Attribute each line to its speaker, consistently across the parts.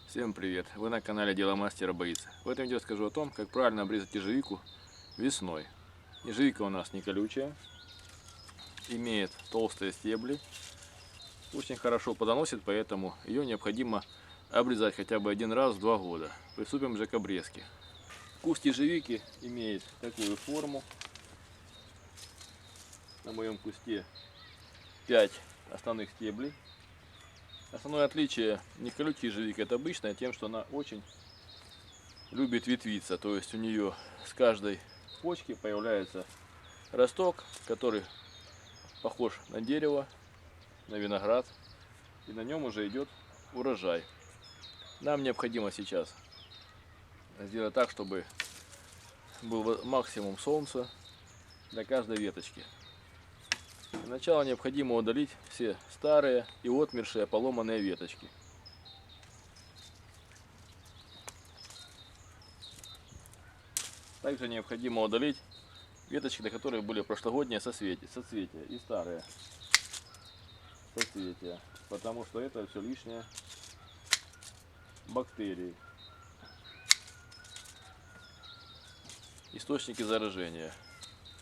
Speaker 1: Всем привет! Вы на канале Дело мастера боится. В этом видео скажу о том, как правильно обрезать ежевику весной. Ежевика у нас не колючая, имеет толстые стебли, очень хорошо плодоносит, поэтому ее необходимо обрезать хотя бы один раз в 2 года. Приступим же к обрезке. Куст ежевики имеет такую форму. На моем кусте 5 основных стеблей. Основное отличие неколючей ежевики от обычной тем, что она очень любит ветвиться, то есть у нее с каждой почки появляется росток, который похож на дерево, на виноград, и на нем уже идет урожай. Нам необходимо сейчас сделать так, чтобы был максимум солнца для каждой веточки. Для начала необходимо удалить все старые и отмершие поломанные веточки. Также необходимо удалить веточки, до которых были прошлогодние соцветия и старые соцветия, потому что это все лишнее бактерии, источники заражения.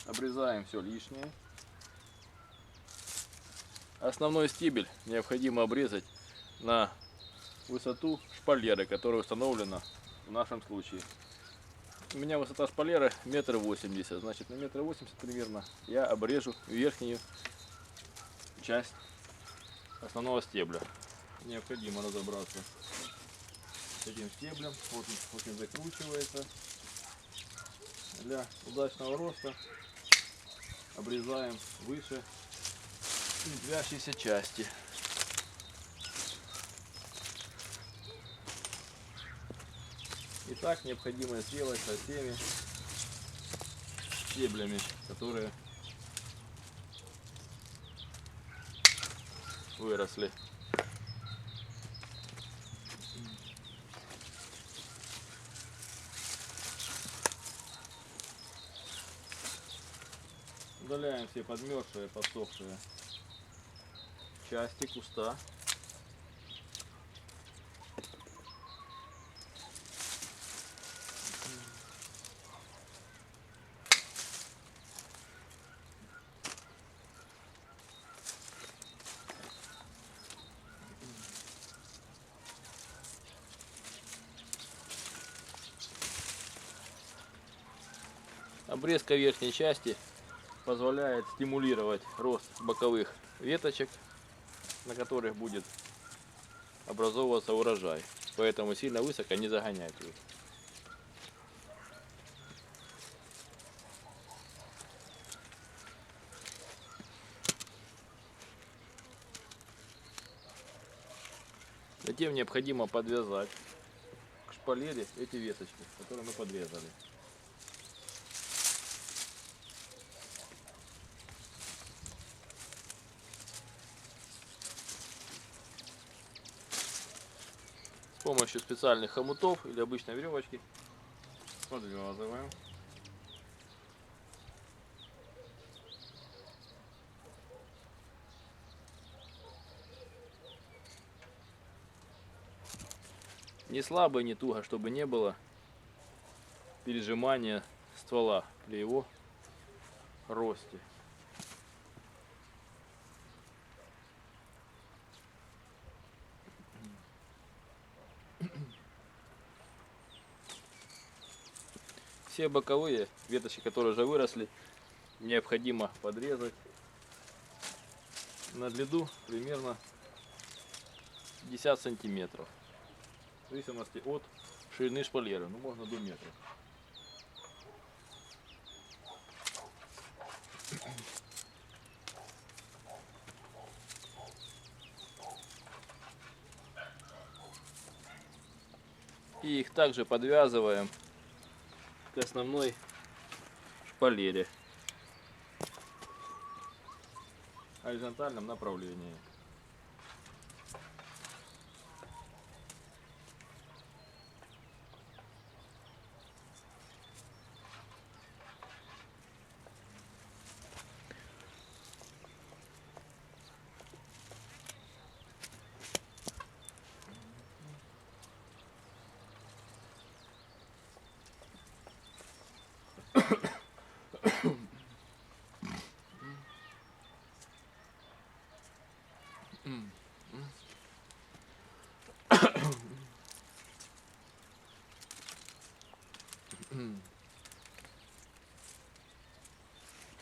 Speaker 1: Обрезаем все лишнее. Основной стебель необходимо обрезать на высоту шпалеры, которая установлена в нашем случае. У меня высота шпалеры 1,80 м, значит на 1,80 м примерно я обрежу верхнюю часть основного стебля. Необходимо разобраться с этим стеблем. Вот он очень закручивается. Для удачного роста обрезаем выше ветвящиеся части. И так необходимо сделать со всеми стеблями, которые выросли. Удаляем все подмерзшие, подсохшие части куста. Обрезка верхней части позволяет стимулировать рост боковых веточек, на которых будет образовываться урожай. Поэтому сильно высоко не загонять их. Затем необходимо подвязать к шпалере эти веточки, которые мы подрезали. С помощью специальных хомутов или обычной веревочки подвязываем. Не слабо, не туго, чтобы не было пережимания ствола при его росте. Все боковые веточки, которые уже выросли, необходимо подрезать на длину примерно 50 сантиметров. В зависимости от ширины шпалеры, ну можно до метра. И их также подвязываем к основной шпалере в горизонтальном направлении.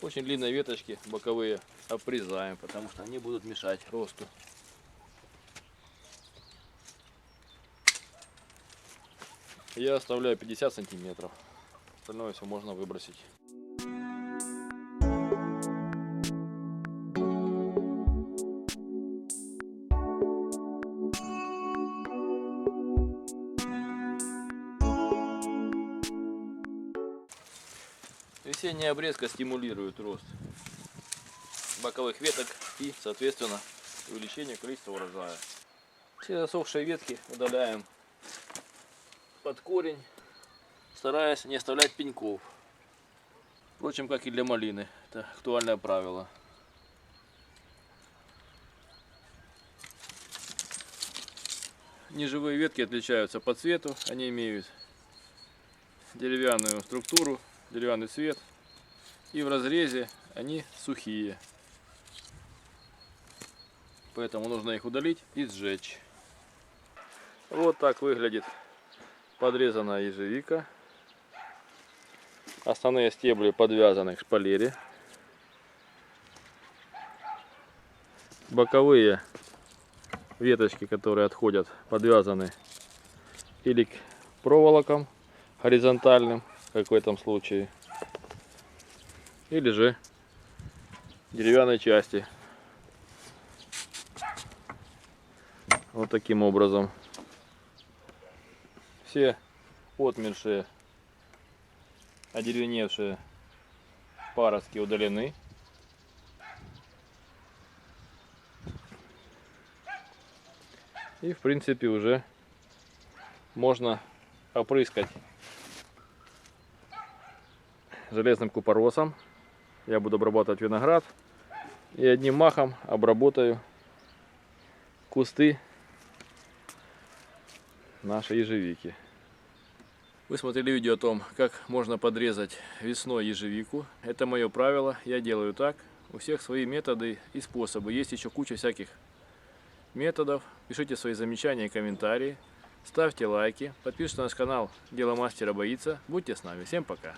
Speaker 1: Очень длинные веточки боковые обрезаем, потому что они будут мешать росту. Я оставляю 50 сантиметров. Остальное все можно выбросить. Весенняя обрезка стимулирует рост боковых веток и, соответственно, увеличение количества урожая. Все засохшие ветки удаляем под корень, стараясь не оставлять пеньков. Впрочем, как и для малины. Это актуальное правило. Неживые ветки отличаются по цвету. Они имеют деревянную структуру, деревянный цвет. И в разрезе они сухие. Поэтому нужно их удалить и сжечь. Вот так выглядит подрезанная ежевика. Основные стебли подвязаны к шпалере. Боковые веточки, которые отходят, подвязаны или к проволокам горизонтальным, как в этом случае, или же деревянной части. Вот таким образом. Все отмершие, одеревеневшие паростки удалены. И в принципе уже можно опрыскать железным купоросом. Я буду обрабатывать виноград и одним махом обработаю кусты нашей ежевики. Вы смотрели видео о том, как можно подрезать весной ежевику. Это мое правило, я делаю так. У всех свои методы и способы. Есть еще куча всяких методов. Пишите свои замечания и комментарии. Ставьте лайки. Подписывайтесь на наш канал Дело мастера боится. Будьте с нами. Всем пока.